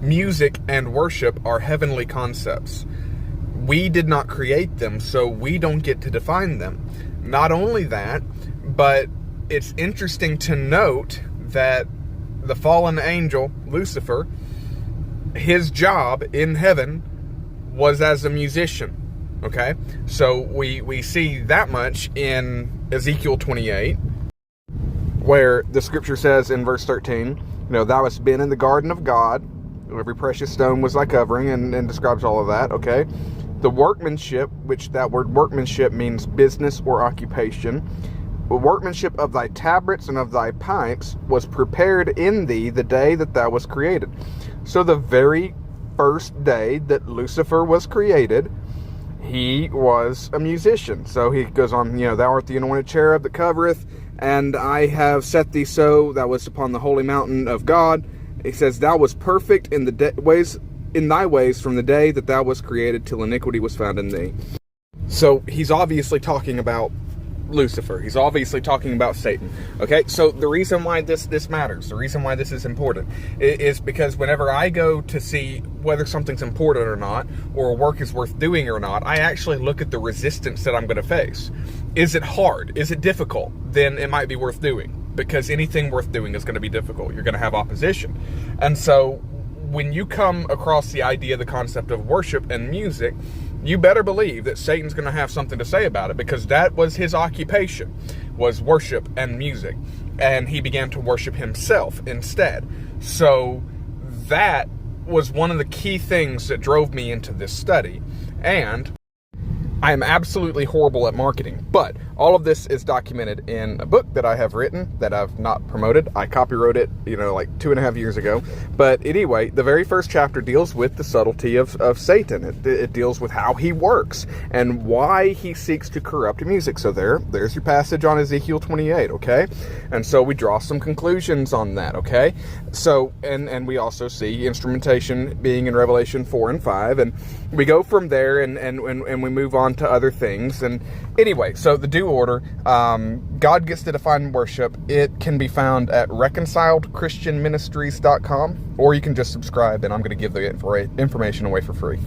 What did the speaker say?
music and worship are heavenly concepts. We did not create them, so we don't get to define them. Not only that, but it's interesting to note that the fallen angel, Lucifer, his job in heaven was as a musician. Okay? So we see that much in Ezekiel 28, where the scripture says in verse 13, thou hast been in the garden of God, every precious stone was thy covering, and describes all of that, okay? The workmanship, which that word workmanship means business or occupation, the workmanship of thy tabrets and of thy pipes was prepared in thee the day that thou was created. So the very first day that Lucifer was created, he was a musician. So he goes on, thou art the anointed cherub that covereth, and I have set thee so, thou wast upon the holy mountain of God. He says, thou was perfect in thy ways from the day that thou was created till iniquity was found in thee. So he's obviously talking about Lucifer. He's obviously talking about Satan. Okay, so the reason why this matters, the reason why this is important, is because whenever I go to see whether something's important or not, or a work is worth doing or not, I actually look at the resistance that I'm going to face. Is it hard? Is it difficult? Then it might be worth doing, because anything worth doing is going to be difficult. You're going to have opposition. And so when you come across the idea, the concept of worship and music, you better believe that Satan's going to have something to say about it, because that was his occupation, was worship and music. And he began to worship himself instead. So that was one of the key things that drove me into this study. And I am absolutely horrible at marketing, but all of this is documented in a book that I have written that I've not promoted. I copywrote it, like 2.5 years ago. But anyway, the very first chapter deals with the subtlety of Satan. It deals with how he works and why he seeks to corrupt music. So there's your passage on Ezekiel 28, okay? And so we draw some conclusions on that, okay? So, and we also see instrumentation being in Revelation 4 and 5, and we go from there and we move on to other things. And anyway, so the due order, God gets to define worship. It can be found at reconciledchristianministries.com, or you can just subscribe, and I'm going to give the information away for free.